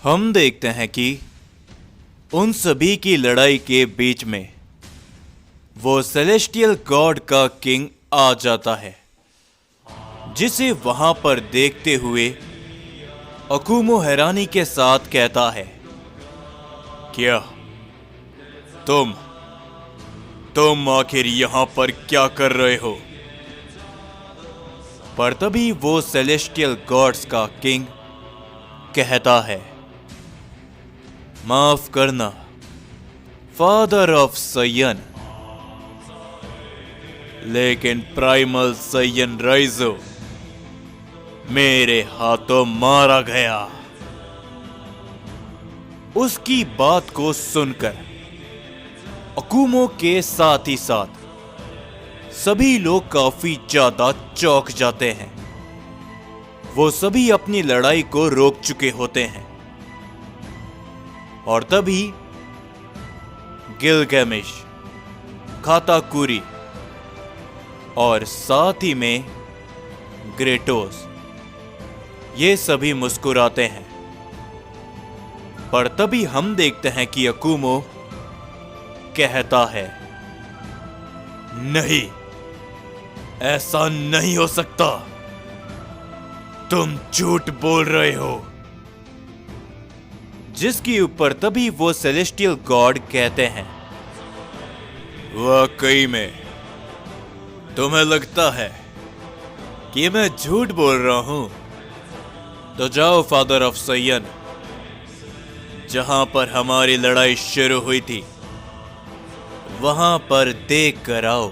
हम देखते हैं कि उन सभी की लड़ाई के बीच में वो सेलेस्टियल गॉड का किंग आ जाता है, जिसे वहां पर देखते हुए अकुमो हैरानी के साथ कहता है, क्या तुम आखिर यहां पर क्या कर रहे हो? पर तभी वो सेलेस्टियल गॉड्स का किंग कहता है, माफ करना फादर ऑफ सयन, लेकिन प्राइमल सयन राइजो मेरे हाथों मारा गया। उसकी बात को सुनकर अकुमो के साथ ही साथ सभी लोग काफी ज्यादा चौंक जाते हैं। वो सभी अपनी लड़ाई को रोक चुके होते हैं और तभी गिलगैमिश, काताकुरी और साथ ही में ग्रेटोस ये सभी मुस्कुराते हैं। पर तभी हम देखते हैं कि अकुमो कहता है, नहीं, ऐसा नहीं हो सकता, तुम झूठ बोल रहे हो। जिसके ऊपर तभी वो सेलेस्टियल गॉड कहते हैं, वाकई में तुम्हें लगता है कि मैं झूठ बोल रहा हूं? तो जाओ फादर ऑफ सयन, जहां पर हमारी लड़ाई शुरू हुई थी वहां पर देख कर आओ।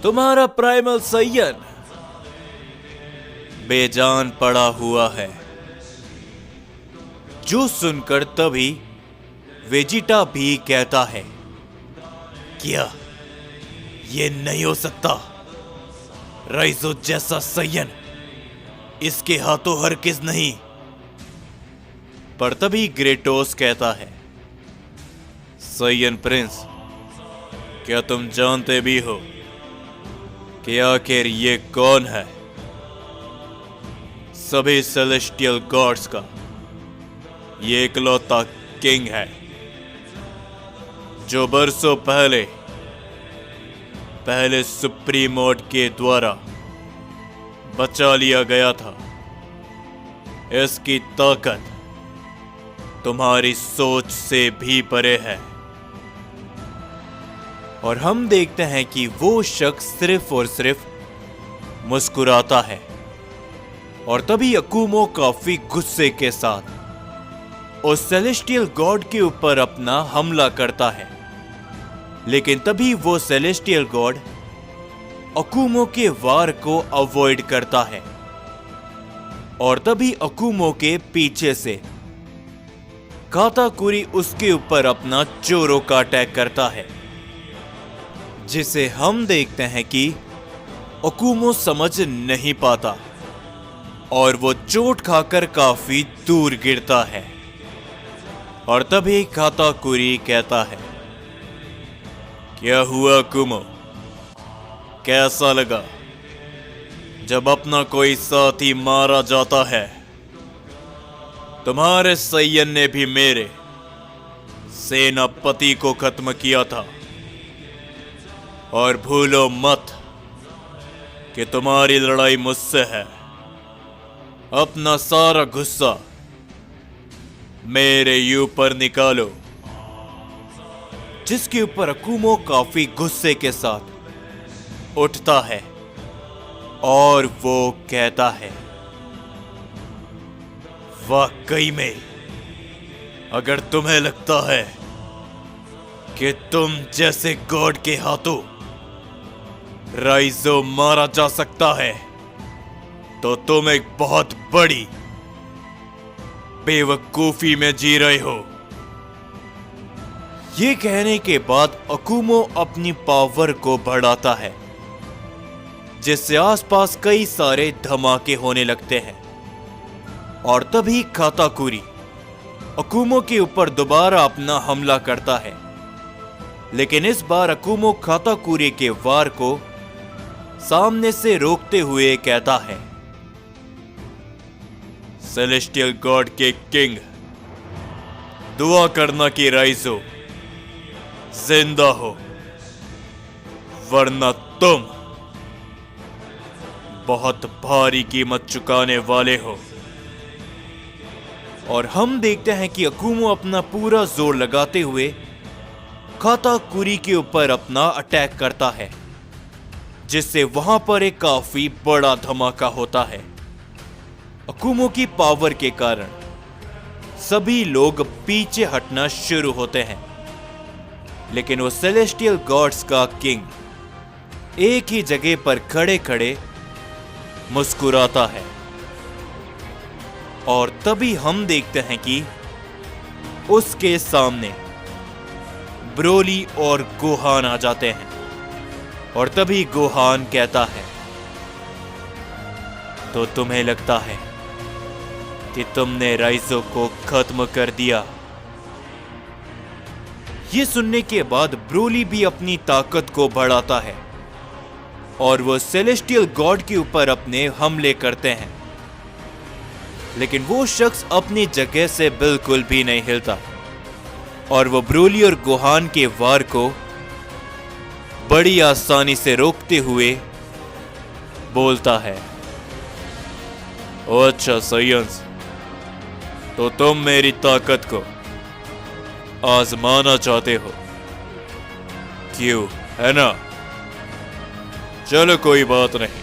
तुम्हारा प्राइमल सयन बेजान पड़ा हुआ है। जो सुनकर तभी वेजिटा भी कहता है, क्या ये नहीं हो सकता? राइजो जैसा सयन इसके हाथों हरगिज नहीं। पर तभी ग्रेटोस कहता है, सयन प्रिंस, क्या तुम जानते भी हो कि आखिर ये कौन है? सभी सेलेस्टियल गॉड्स का ये इकलौता किंग है, जो बरसों पहले सुप्रीमोड के द्वारा बचा लिया गया था। इसकी ताकत तुम्हारी सोच से भी परे है। और हम देखते हैं कि वो शख्स सिर्फ और सिर्फ मुस्कुराता है। और तभी अकुमो काफी गुस्से के साथ उस सेलेस्टियल गॉड के ऊपर अपना हमला करता है। लेकिन तभी वो सेलेस्टियल गॉड अकुमो के वार को अवॉइड करता है और तभी अकुमो के पीछे से काताकुरी उसके ऊपर अपना चोरो का अटैक करता है, जिसे हम देखते हैं कि अकुमो समझ नहीं पाता और वो चोट खाकर काफी दूर गिरता है। और तभी काताकुरी कहता है, क्या हुआ अकुमो? कैसा लगा जब अपना कोई साथी मारा जाता है? तुम्हारे सयन ने भी मेरे सेनापति को खत्म किया था। और भूलो मत कि तुम्हारी लड़ाई मुझसे है। अपना सारा गुस्सा मेरे ऊपर निकालो। जिसके ऊपर अकुमो काफी गुस्से के साथ उठता है और वो कहता है, वाकई में अगर तुम्हें लगता है कि तुम जैसे गॉड के हाथों राइजो मारा जा सकता है, तो तुम एक बहुत बड़ी बेवकूफी में जी रहे हो। ये कहने के बाद अकुमो अपनी पावर को बढ़ाता है, जिससे आसपास कई सारे धमाके होने लगते हैं। और तभी काताकुरी अकुमो के ऊपर दोबारा अपना हमला करता है। लेकिन इस बार अकुमो काताकुरी के वार को सामने से रोकते हुए कहता है, सेलेस्टियल गॉड के किंग, दुआ करना कि राइजो जिंदा हो, वरना तुम बहुत भारी कीमत चुकाने वाले हो। और हम देखते हैं कि अकुमो अपना पूरा जोर लगाते हुए काताकुरी के ऊपर अपना अटैक करता है, जिससे वहां पर एक काफी बड़ा धमाका होता है। अकुमो की पावर के कारण सभी लोग पीछे हटना शुरू होते हैं, लेकिन वो सेलेस्टियल गॉड्स का किंग एक ही जगह पर खड़े खड़े मुस्कुराता है। और तभी हम देखते हैं कि उसके सामने ब्रोली और गोहान आ जाते हैं। और तभी गोहान कहता है, तो तुम्हें लगता है कि तुमने राइजो को खत्म कर दिया? यह सुनने के बाद ब्रोली भी अपनी ताकत को बढ़ाता है और वो सेलेस्टियल गॉड के ऊपर अपने हमले करते हैं, लेकिन वो शख्स अपनी जगह से बिल्कुल भी नहीं हिलता और वो ब्रोली और गोहान के वार को बड़ी आसानी से रोकते हुए बोलता है, ओ अच्छा साइंस, तो तुम मेरी ताकत को आजमाना चाहते हो, क्यों, है ना? चलो कोई बात नहीं,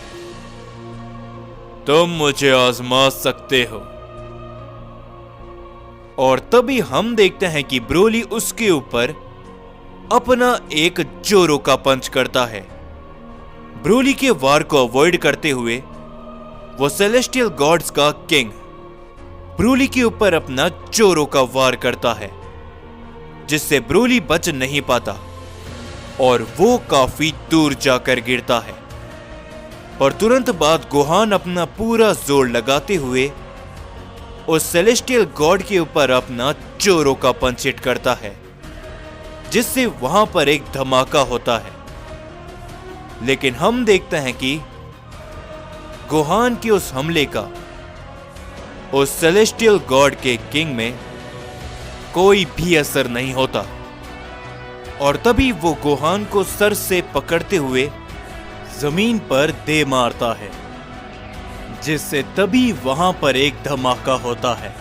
तुम मुझे आजमा सकते हो। और तभी हम देखते हैं कि ब्रोली उसके ऊपर अपना एक जोरो का पंच करता है। ब्रोली के वार को अवॉइड करते हुए वो सेलेस्टियल गॉड्स का किंग ब्रोली के ऊपर अपना जोरो का वार करता है, जिससे ब्रोली बच नहीं पाता और वो काफी दूर जाकर गिरता है। और तुरंत बाद गोहान अपना पूरा जोर लगाते हुए उस सेलेस्टियल गॉड के ऊपर अपना जोरो का पंच हिट करता है, जिससे वहां पर एक धमाका होता है। लेकिन हम देखते हैं कि गोहान के उस हमले का उस सेलेस्टियल गॉड के किंग में कोई भी असर नहीं होता। और तभी वो गोहान को सर से पकड़ते हुए जमीन पर दे मारता है, जिससे तभी वहां पर एक धमाका होता है।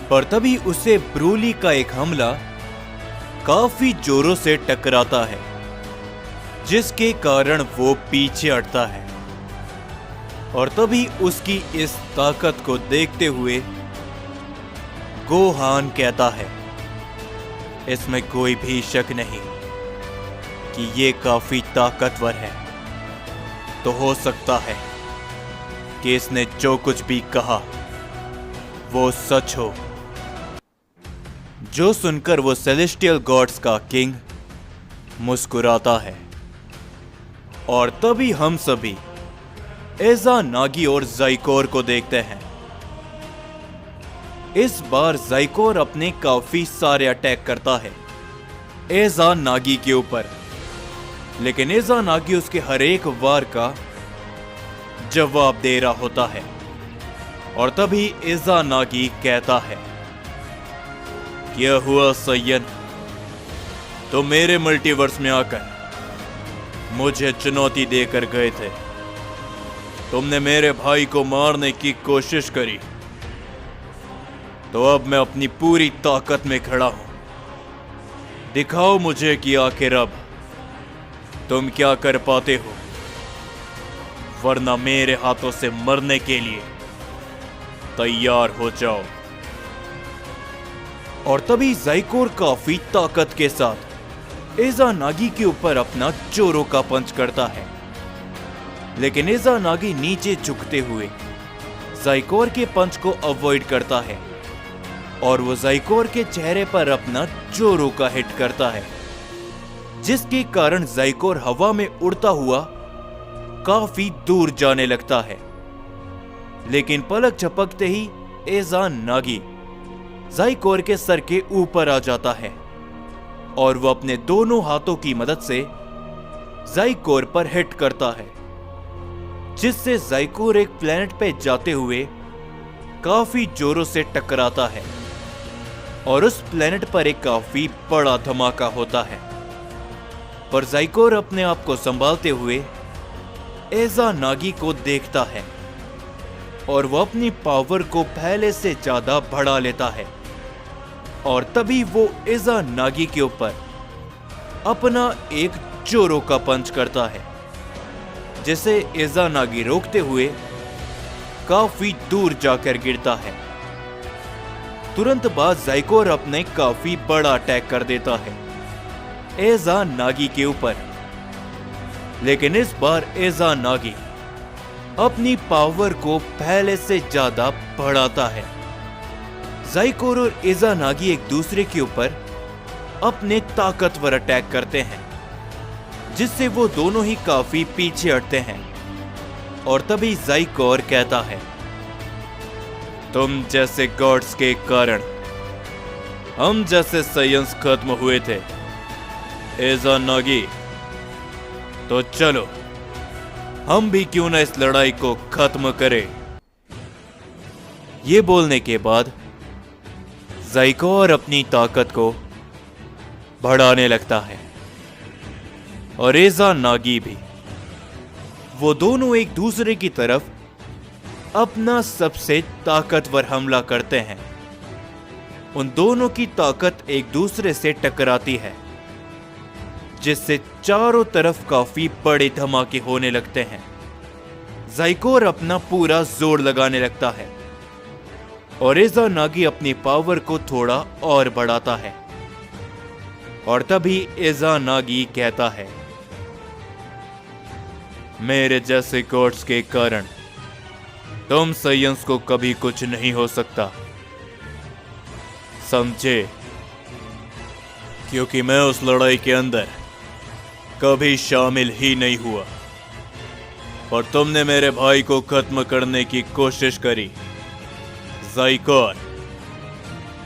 पर तभी उसे ब्रोली का एक हमला काफी जोरों से टकराता है, जिसके कारण वो पीछे हटता है। और तभी उसकी इस ताकत को देखते हुए गोहान कहता है, इसमें कोई भी शक नहीं कि ये काफी ताकतवर है, तो हो सकता है कि इसने जो कुछ भी कहा वो सच हो। जो सुनकर वो सेलेस्टियल गॉड्स का किंग मुस्कुराता है। और तभी हम सभी एज़ानागी और ज़ाइकोर को देखते हैं। इस बार ज़ाइकोर अपने काफी सारे अटैक करता है एज़ानागी के ऊपर, लेकिन एज़ानागी उसके हर एक वार का जवाब दे रहा होता है। और तभी एज़ानागी कहता है, क्या हुआ सय्यन, तो मेरे मल्टीवर्स में आकर मुझे चुनौती देकर गए थे। तुमने मेरे भाई को मारने की कोशिश करी, तो अब मैं अपनी पूरी ताकत में खड़ा हूं। दिखाओ मुझे कि आखिर अब तुम क्या कर पाते हो, वरना मेरे हाथों से मरने के लिए तैयार हो जाओ। और तभी ज़ाइकोर काफी ताकत के साथ एज़ानागी के ऊपर अपना जोरो का पंच करता है, लेकिन एज़ानागी नीचे झुकते हुए ज़ाइकोर के पंच को अवॉइड करता है और वो ज़ाइकोर के चेहरे पर अपना जोरो का हिट करता है, जिसके कारण ज़ाइकोर हवा में उड़ता हुआ काफी दूर जाने लगता है। लेकिन पलक झपकते ही एज़ानागी ज़ाइकोर के सर के ऊपर आ जाता है और वो अपने दोनों हाथों की मदद से ज़ाइकोर पर हिट करता है, जिससे ज़ाइकोर एक प्लेनेट पे जाते हुए काफी जोरों से टकराता है और उस प्लेनेट पर एक काफी बड़ा धमाका होता है। पर ज़ाइकोर अपने आप को संभालते हुए एजा नागी को देखता है और वो अपनी पावर को पहले से ज्यादा बढ़ा लेता है और तभी वो एजा नागी के ऊपर अपना एक जोरों का पंच करता है, जिसे एजा नागी रोकते हुए काफी दूर जाकर गिरता है। तुरंत बाद ज़ाइकोर अपने काफी बड़ा अटैक कर देता है एजा नागी के ऊपर, लेकिन इस बार एजा नागी अपनी पावर को पहले से ज्यादा बढ़ाता है। ज़ाइकोर और एजा नागी एक दूसरे के ऊपर अपने ताकतवर अटैक करते हैं, जिससे वो दोनों ही काफी पीछे हटते हैं। और तभी ज़ाइकोर कहता है, तुम जैसे गॉड्स के कारण हम जैसे साइंस खत्म हुए थे एजा नागी, तो चलो हम भी क्यों ना इस लड़ाई को खत्म करें। ये बोलने के बाद ज़ाइकोर अपनी ताकत को बढ़ाने लगता है और एजा नागी भी। वो दोनों एक दूसरे की तरफ अपना सबसे ताकतवर हमला करते हैं। उन दोनों की ताकत एक दूसरे से टकराती है, जिससे चारों तरफ काफी बड़े धमाके होने लगते हैं। ज़ाइकोर अपना पूरा जोर लगाने लगता है और एजा नागी अपनी पावर को थोड़ा और बढ़ाता है। और तभी एजा नागी कहता है, मेरे जैसे गॉड्स के कारण तुम साइंस को कभी कुछ नहीं हो सकता, समझे? क्योंकि मैं उस लड़ाई के अंदर कभी शामिल ही नहीं हुआ और तुमने मेरे भाई को खत्म करने की कोशिश करी ज़ाइकोर,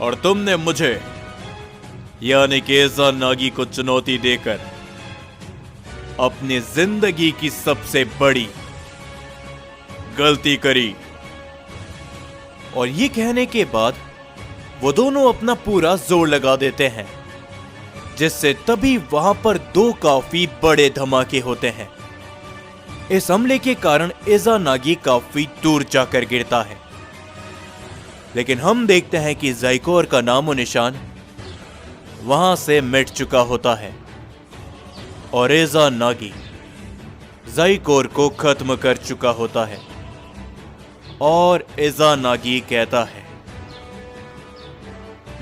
और तुमने मुझे यानी कि एजा नागी को चुनौती देकर अपनी जिंदगी की सबसे बड़ी गलती करी। और ये कहने के बाद वो दोनों अपना पूरा जोर लगा देते हैं, जिससे तभी वहां पर दो काफी बड़े धमाके होते हैं। इस हमले के कारण एजा नागी काफी दूर जाकर गिरता है, लेकिन हम देखते हैं कि ज़ाइकोर का नामो निशान वहां से मिट चुका होता है और एजा नागी ज़ाइकोर को खत्म कर चुका होता है। और एजा नागी कहता है,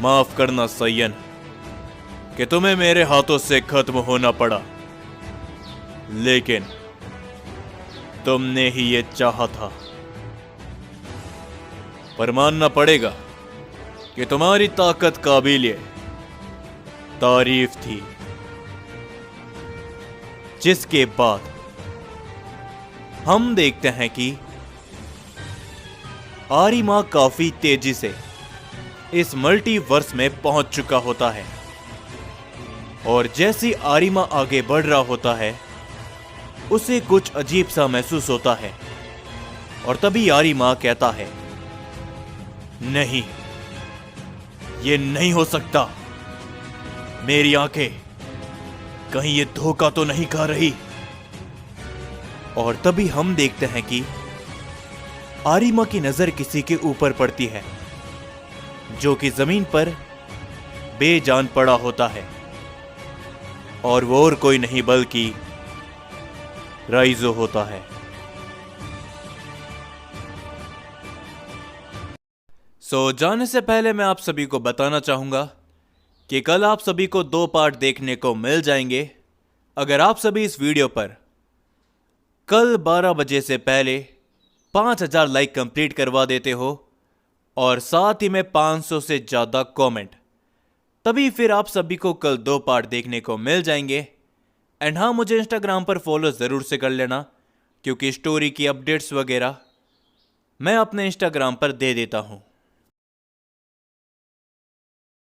माफ करना सयन कि तुम्हें मेरे हाथों से खत्म होना पड़ा, लेकिन तुमने ही ये चाहा था। पर मानना पड़ेगा कि तुम्हारी ताकत काबिल तारीफ थी। जिसके बाद हम देखते हैं कि आरिमा काफी तेजी से इस मल्टीवर्स में पहुंच चुका होता है और जैसे आरिमा आगे बढ़ रहा होता है उसे कुछ अजीब सा महसूस होता है और तभी आरिमा कहता है, नहीं, ये नहीं हो सकता। मेरी आंखें कहीं ये धोखा तो नहीं खा रही। और तभी हम देखते हैं कि आरिमा की नजर किसी के ऊपर पड़ती है, जो कि जमीन पर बेजान पड़ा होता है और वो और कोई नहीं बल्कि राइजो होता है। जाने से पहले मैं आप सभी को बताना चाहूंगा कि कल आप सभी को 2 पार्ट देखने को मिल जाएंगे। अगर आप सभी इस वीडियो पर कल 12 बजे से पहले 5000 लाइक कंप्लीट करवा देते हो और साथ ही में 500 से ज्यादा कमेंट, तभी फिर आप सभी को कल 2 पार्ट देखने को मिल जाएंगे। एंड हाँ, मुझे इंस्टाग्राम पर फॉलो ज़रूर से कर लेना, क्योंकि स्टोरी की अपडेट्स वगैरह मैं अपने इंस्टाग्राम पर दे देता हूँ।